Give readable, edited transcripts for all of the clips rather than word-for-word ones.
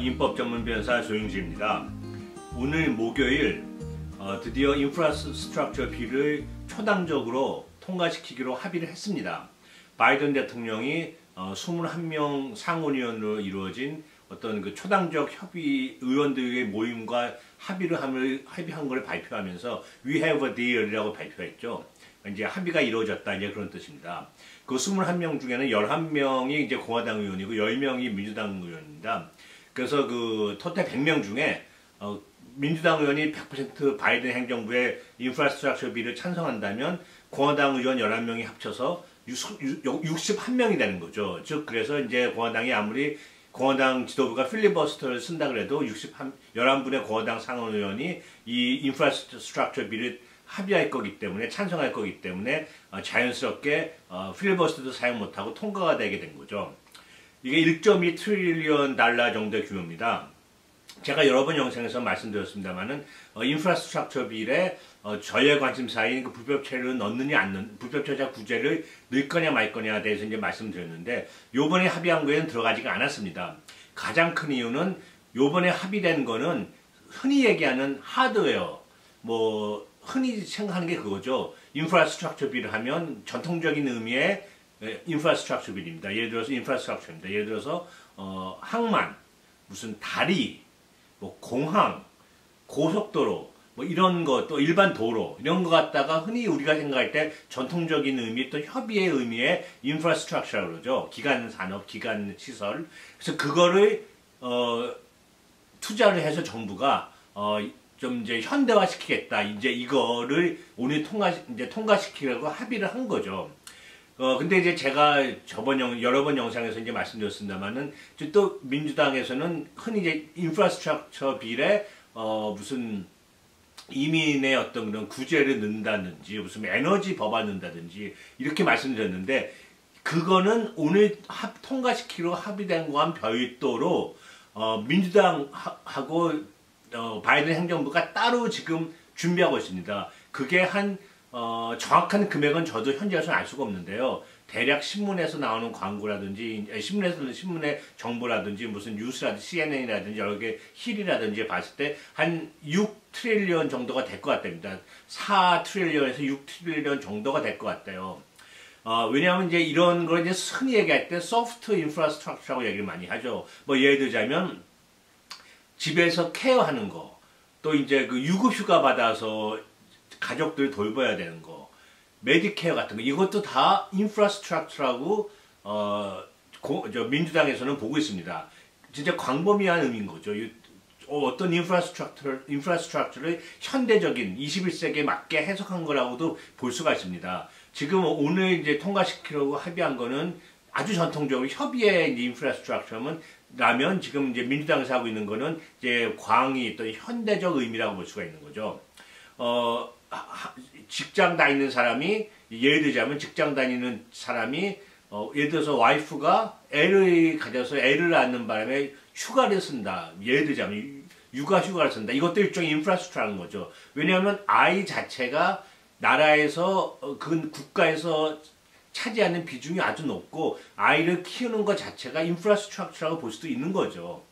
인법 전문 변호사 조영주입니다. 오늘 목요일 드디어 인프라스트럭처 비를 초당적으로 통과시키기로 합의를 했습니다. 바이든 대통령이 21명 상원의원으로 이루어진 어떤 그 초당적 협의 의원들의 모임과 합의한 걸 발표하면서 We have a deal이라고 발표했죠. 이제 합의가 이루어졌다 이제 그런 뜻입니다. 그 21명 중에는 11명이 이제 공화당 의원이고 10명이 민주당 의원입니다. 그래서 그 토탈 100명 중에 민주당 의원이 100% 바이든 행정부의 인프라스트럭처 비를 찬성한다면 공화당 의원 11명이 합쳐서 61명이 되는 거죠. 즉 그래서 이제 공화당이 아무리 공화당 지도부가 필리버스터를 쓴다 그래도 11분의 공화당 상원 의원이 이 인프라스트럭처 비를 합의할 거기 때문에 찬성할 거기 때문에 자연스럽게 필리버스터도 사용 못하고 통과가 되게 된 거죠. 이게 1.2 트릴리언 달러 정도의 규모입니다. 제가 여러 번 영상에서 말씀드렸습니다만은 인프라스트럭처 빌에 저의 관심사인 그 불법체를 넣느냐 안 불법체자 구제를 넣을 거냐 말 거냐에 대해서 이제 말씀드렸는데 요번에 합의한 거에는 들어가지가 않았습니다. 가장 큰 이유는 요번에 합의된 거는 흔히 얘기하는 하드웨어 뭐 흔히 생각하는 게 그거죠. 인프라스트럭처 빌을 하면 전통적인 의미의 인프라스트럭처 빌입니다. 예를 들어서 인프라스트럭처입니다. 예를 들어서 항만, 무슨 다리, 뭐 공항, 고속도로, 뭐 이런 거, 또 일반 도로 이런 거 갖다가 흔히 우리가 생각할 때 전통적인 의미 또 협의의 의미의 인프라스트럭처라고 그러죠. 기간 산업, 기간 시설. 그래서 그거를 투자를 해서 정부가 좀 이제 현대화시키겠다. 이제 이거를 오늘 통과시키려고 합의를 한 거죠. 근데 이제 제가 여러 번 영상에서 이제 말씀드렸습니다만은, 또 민주당에서는 흔히 이제 인프라스트럭처 빌에, 무슨 이민의 어떤 그런 구제를 넣는다든지, 무슨 에너지 법안 넣는다든지, 이렇게 말씀드렸는데, 그거는 오늘 통과시키기로 합의된 거와는 별도로, 민주당하고, 바이든 행정부가 따로 지금 준비하고 있습니다. 그게 정확한 금액은 저도 현재로서는 알 수가 없는데요. 대략 신문에서 나오는 광고라든지, 신문의 정보라든지, 무슨 뉴스라든지, CNN이라든지, 여러 개 힐이라든지 봤을 때 한 6트릴리언 정도가 될 것 같답니다. 4트릴리언에서 6트릴리언 정도가 될 것 같아요. 왜냐하면 이제 이런 걸 이제 흔히 얘기할 때 소프트 인프라스트럭처라고 얘기를 많이 하죠. 뭐 예를 들자면, 집에서 케어하는 거, 또 이제 그 유급휴가 받아서 가족들 돌봐야 되는 거, 메디케어 같은 거, 이것도 다 인프라스트럭처라고 민주당에서는 보고 있습니다. 진짜 광범위한 의미인 거죠. 어떤 인프라스트럭처를 현대적인 21세기에 맞게 해석한 거라고도 볼 수가 있습니다. 지금 오늘 이제 통과시키려고 합의한 거는 아주 전통적으로 협의의 인프라스트럭처라면 지금 이제 민주당에서 하고 있는 거는 이제 광이 또 현대적 의미라고 볼 수가 있는 거죠. 직장 다니는 사람이, 예를 들자면 직장 다니는 사람이, 예를 들어서 와이프가 애를 가져서 애를 낳는 바람에 휴가를 쓴다. 예를 들자면 육아 휴가를 쓴다. 이것도 일종의 인프라스트럭처라는 거죠. 왜냐하면 아이 자체가 나라에서, 그 국가에서 차지하는 비중이 아주 높고 아이를 키우는 것 자체가 인프라스트럭처라고 볼 수도 있는 거죠.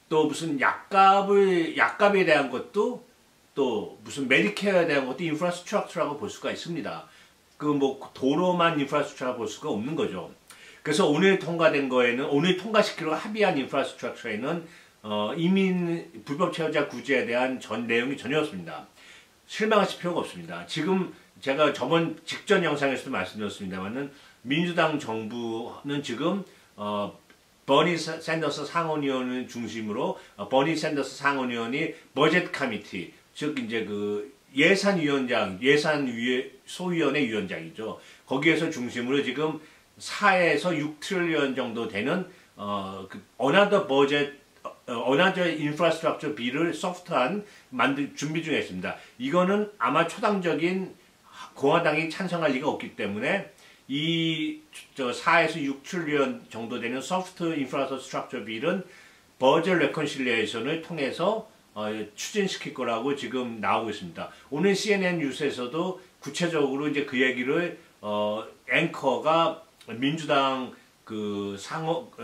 또 무슨 약값에 대한 것도 또 무슨 메디케어에 대한 것도 인프라스트럭처라고 볼 수가 있습니다. 그 뭐 도로만 인프라스트럭처라고 볼 수가 없는 거죠. 그래서 오늘 통과시키려고 합의한 인프라스트럭처에는 이민 불법 체류자 구제에 대한 내용이 전혀 없습니다. 실망하실 필요가 없습니다. 지금 제가 직전 영상에서도 말씀드렸습니다만은 민주당 정부는 지금 버니 샌더스 상원의원을 중심으로 버니 샌더스 상원의원이 버젯 커미티, 즉 이제 그 소위원회 위원장이죠. 거기에서 중심으로 지금 4에서 6트릴리언 정도 되는 Another Infrastructure Bill을 소프트한 준비 중에 있습니다. 이거는 아마 초당적인 공화당이 찬성할 리가 없기 때문에 이 4에서 6트릴리언 정도 되는 소프트 인프라스트럭처 빌은 버젯 레컨실리에이션을 통해서 추진시킬 거라고 지금 나오고 있습니다. 오늘 CNN 뉴스에서도 구체적으로 이제 그 얘기를 앵커가 민주당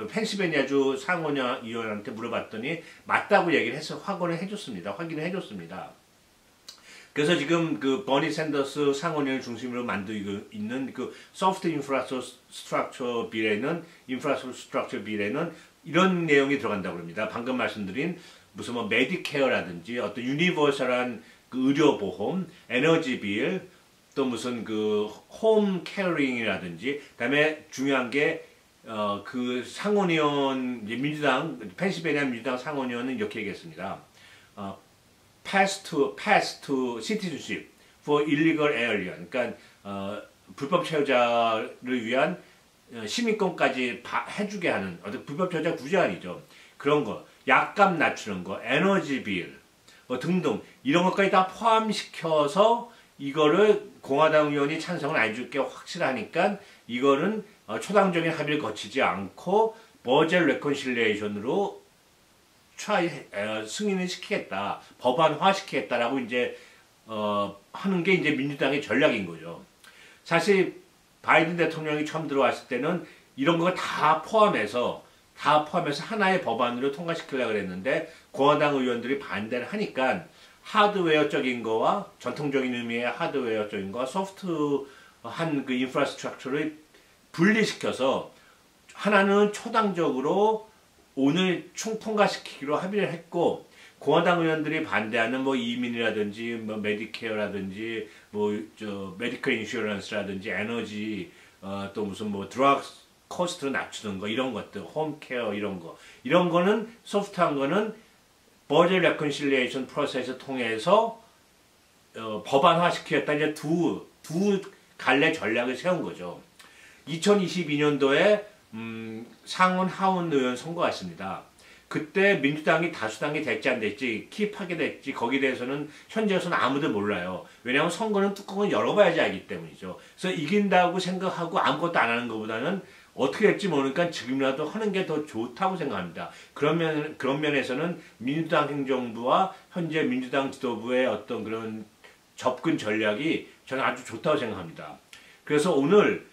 펜실베니아주 상원의원한테 물어봤더니 맞다고 얘기를 해서 확인을 해줬습니다. 그래서 지금 그 버니 샌더스 상원의원을 중심으로 만들고 있는 그 소프트 인프라스트럭처 빌에는 이런 내용이 들어간다고 합니다. 방금 말씀드린 무슨 뭐 메디케어라든지 어떤 유니버설한 그 의료보험, 에너지빌, 또 무슨 그 홈 케어링이라든지, 그다음에 중요한 게 그 상원의원 민주당 펜실베니아 민주당 상원의원은 이렇게 얘기했습니다. pass to citizenship for illegal alien. 그러니까 불법 체류자를 위한 시민권까지 해주게 하는 어떤 불법 체류자 구제안이죠. 그런 거, 약값 낮추는 거, 에너지 빌 등등 이런 것까지 다 포함시켜서 이거를 공화당 의원이 찬성을 안 줄 게 확실하니까 이거는 초당적인 합의를 거치지 않고 버젯 레컨실리에이션으로 승인을 시키겠다, 법안화 시키겠다라고 이제 하는 게 이제 민주당의 전략인 거죠. 사실 바이든 대통령이 처음 들어왔을 때는 이런 거 다 포함해서 하나의 법안으로 통과시키려고 그랬는데 공화당 의원들이 반대를 하니까 하드웨어적인 거와 전통적인 의미의 하드웨어적인 거와 소프트한 그 인프라스트럭처를 분리시켜서 하나는 초당적으로 오늘 통과시키기로 합의를 했고, 공화당 의원들이 반대하는 뭐 이민이라든지 뭐 메디케어라든지 뭐 메디컬 인슈런스라든지 에너지 또 무슨 뭐 드럭 코스트를 낮추는 거 이런 것들, 홈케어 이런 거는 소프트한 거는 버젯 레컨실리에이션 프로세스 통해서 법안화 시키겠다, 이제 두 갈래 전략을 세운 거죠. 2022년도에 상원 하원 의원 선거가 있습니다. 그때 민주당이 다수당이 될지 안 될지, 킵하게 될지 거기에 대해서는 현재로서는 아무도 몰라요. 왜냐하면 선거는 뚜껑을 열어봐야지 알기 때문이죠. 그래서 이긴다고 생각하고 아무것도 안 하는 것보다는 어떻게 될지 모르니까 지금이라도 하는 게 더 좋다고 생각합니다. 그런 면에서는 민주당 행정부와 현재 민주당 지도부의 어떤 그런 접근 전략이 저는 아주 좋다고 생각합니다. 그래서 오늘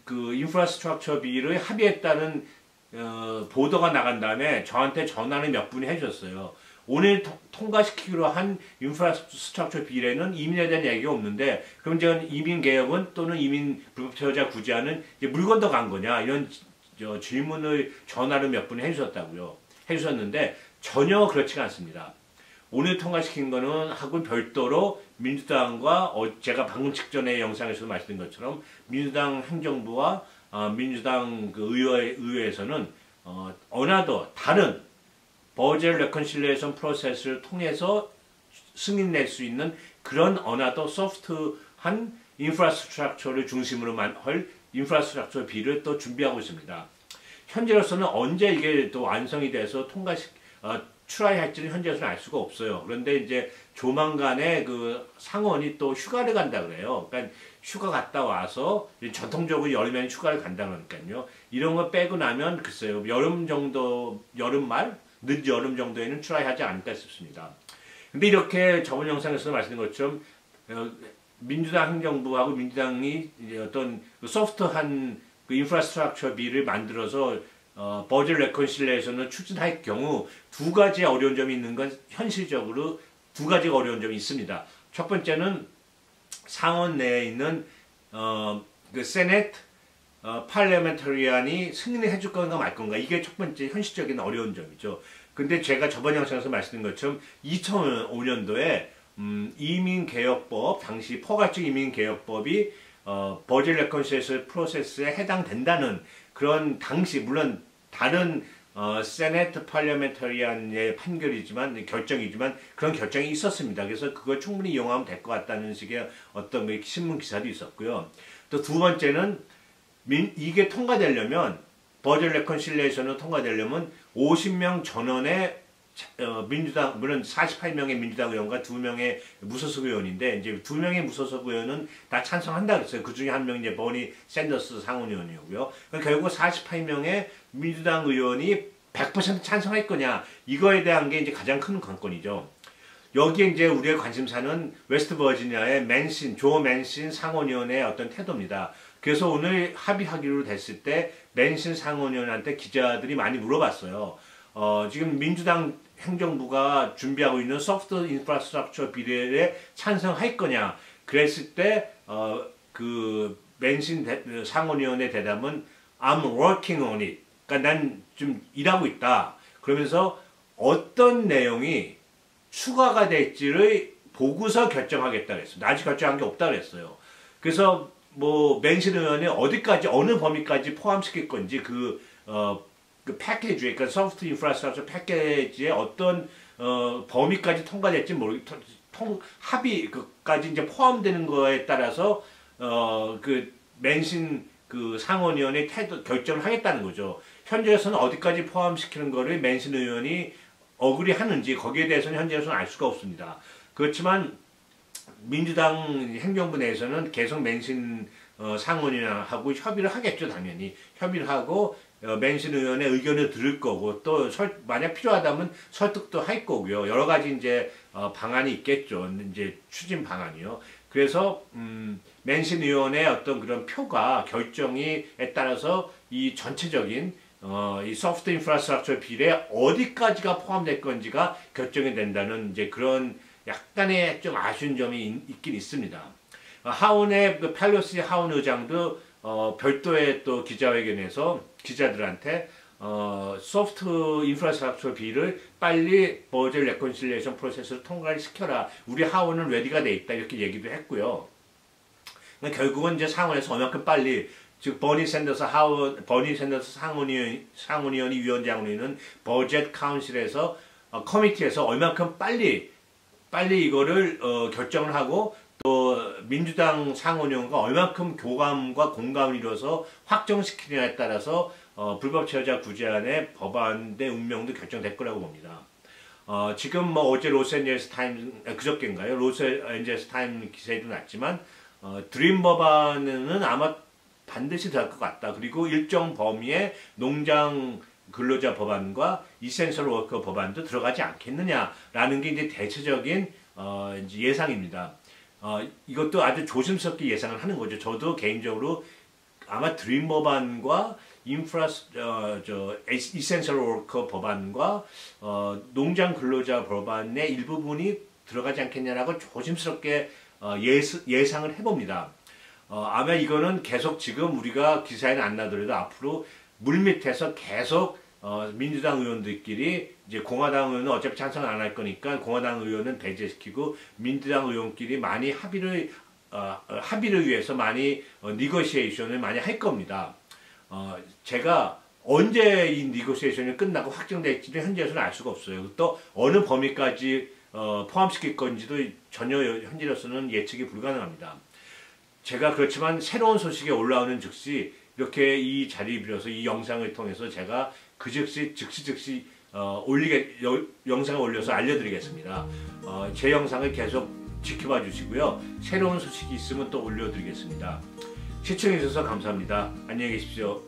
그 인프라스트럭처 비를 합의했다는 보도가 나간 다음에 저한테 전화를 몇 분이 해줬어요. 오늘 통과시키기로 한 인프라스트럭처 비례는 이민에 대한 얘기가 없는데, 그럼 이제 이민 개혁은 또는 이민 불법 체류자 구제하는 이제 물 건너 간 거냐, 이런 질문을 전화를 몇 분이 해주셨는데 전혀 그렇지가 않습니다. 오늘 통과시킨 거는 하고 별도로 민주당과 제가 방금 직전에 영상에서도 말씀드린 것처럼 민주당 행정부와 민주당 그 의회에서는 어나더 다른 버젯 레컨실리에이션 프로세스를 통해서 승인 낼 수 있는 그런 어나더 소프트한 인프라스트럭처를 중심으로 할 인프라스트럭처 비를 또 준비하고 있습니다. 현재로서는 언제 이게 또 완성이 돼서 출하할지는 현재로서는 알 수가 없어요. 그런데 이제 조만간에 그 상원이 또 휴가를 간다 그래요. 그러니까 휴가 갔다 와서 전통적으로 여름에는 휴가를 간다 그러니까요. 이런 거 빼고 나면 글쎄요, 늦 여름 정도에는 출하하지 않을까 싶습니다. 근데 이렇게 저번 영상에서 말씀드린 것처럼 민주당 행정부하고 민주당이 어떤 소프트한 그 인프라스트럭처 비를 만들어서 버젯 레컨실리에이션을 추진할 경우 두 가지 어려운 점이 있는 건 현실적으로 두 가지가 어려운 점이 있습니다. 첫 번째는 상원 내에 있는 그 세네트 팔레멘터리안이 승인을 해줄 건가 말 건가, 이게 첫 번째 현실적인 어려운 점이죠. 근데 제가 저번 영상에서 말씀드린 것처럼 2005년도에 이민개혁법, 당시 포괄적 이민개혁법이 버젯 레컨실리에이션 프로세스에 해당된다는 그런 당시, 물론 다른 세네트 팔레멘터리안의 판결이지만, 결정이지만 그런 결정이 있었습니다. 그래서 그걸 충분히 이용하면 될 것 같다는 식의 어떤 신문 기사도 있었고요. 또 두 번째는 이게 통과되려면, 버젯 레컨실리에이션으로 통과되려면 50명 전원의 민주당, 물론 48명의 민주당 의원과 2명의 무소속 의원인데, 이제 2명의 무소속 의원은 다 찬성한다 그랬어요. 그 중에 한 명이 이제 버니 샌더스 상원 의원이고요. 결국 48명의 민주당 의원이 100% 찬성할 거냐, 이거에 대한 게 이제 가장 큰 관건이죠. 여기에 이제 우리의 관심사는 웨스트 버지니아의 조 맨신 상원 의원의 어떤 태도입니다. 그래서 오늘 합의하기로 됐을 때 맨신 상원의원한테 기자들이 많이 물어봤어요. 지금 민주당 행정부가 준비하고 있는 소프트 인프라스트럭처 비례에 찬성할 거냐 그랬을 때 그 맨신 상원의원의 대답은 I'm working on it. 그러니까 난 좀 일하고 있다. 그러면서 어떤 내용이 추가가 될지를 보고서 결정하겠다 그랬어요. 아직 결정한 게 없다 그랬어요. 그래서 뭐 맨신 의원이 어디까지 어느 범위까지 포함시킬 건지 그 패키지에 그러니까 소프트 인프라스트럭처 패키지에 어떤 범위까지 통과될지 합의까지 이제 포함되는 거에 따라서 그 맨신 그 상원의원의 태도 결정을 하겠다는 거죠. 현재에서는 어디까지 포함시키는 거를 맨신 의원이 어그리 하는지 거기에 대해서는 현재에서는 알 수가 없습니다. 그렇지만 민주당 행정부 내에서는 계속 맨신 상원의원하고 협의를 하겠죠. 당연히 협의를 하고 맨신 의원의 의견을 들을 거고 또 만약 필요하다면 설득도 할 거고요. 여러 가지 이제 방안이 있겠죠. 이제 추진 방안이요. 그래서 맨신 의원의 어떤 그런 표가 결정에 따라서 이 전체적인 이 소프트 인프라스트럭처 비례 어디까지가 포함될 건지가 결정이 된다는 이제 그런 약간의 좀 아쉬운 점이 있긴 있습니다. 하원의 그 펠로시 하원 의장도 별도의 또 기자회견에서 기자들한테 소프트 인프라스트럭처 비를 빨리 버젯 레컨실리에이션 프로세스를 통과를 시켜라. 우리 하원은 레디가 돼 있다 이렇게 얘기도 했고요. 결국은 이제 상원에서 얼마큼 빨리 즉 버니 샌더스 상원의원이 위원장으로 있는 버젯 카운실에서 커미티에서 얼마큼 빨리 이거를 결정을 하고 또 민주당 상원의원과 얼마큼 교감과 공감을 이뤄서 확정시키느냐에 따라서 불법 체류자 구제안의 법안의 운명도 결정될 거라고 봅니다. 지금 뭐 어제 로스앤젤레스 타임즈 그저께인가요? 로스앤젤레스 타임즈 기사에도 났지만 드림 법안은 아마 반드시 들어갈 것 같다. 그리고 일정 범위의 농장 근로자 법안과 이센셜 워커 법안도 들어가지 않겠느냐라는 게 이제 대체적인 이제 예상입니다. 이것도 아주 조심스럽게 예상을 하는 거죠. 저도 개인적으로 아마 드림 법안과 이센셜 워커 법안과 농장 근로자 법안의 일부분이 들어가지 않겠냐라고 조심스럽게 예상을 해봅니다. 아마 이거는 계속 지금 우리가 기사에는 안 나더라도 앞으로 물밑에서 계속 민주당 의원들끼리 이제 공화당 의원은 어차피 찬성을 안 할 거니까 공화당 의원은 배제시키고 민주당 의원끼리 많이 합의를 위해서 많이 니고시에이션을 많이 할 겁니다. 제가 언제 이 니고시에이션이 끝나고 확정될지도 현재에서는 알 수가 없어요. 또 어느 범위까지 포함시킬 건지도 전혀 현재로서는 예측이 불가능합니다. 제가 그렇지만 새로운 소식이 올라오는 즉시 이렇게 이 자리를 빌어서 이 영상을 통해서 제가 그 즉시 영상을 올려서 알려드리겠습니다. 제 영상을 계속 지켜봐 주시고요. 새로운 소식이 있으면 또 올려드리겠습니다. 시청해 주셔서 감사합니다. 안녕히 계십시오.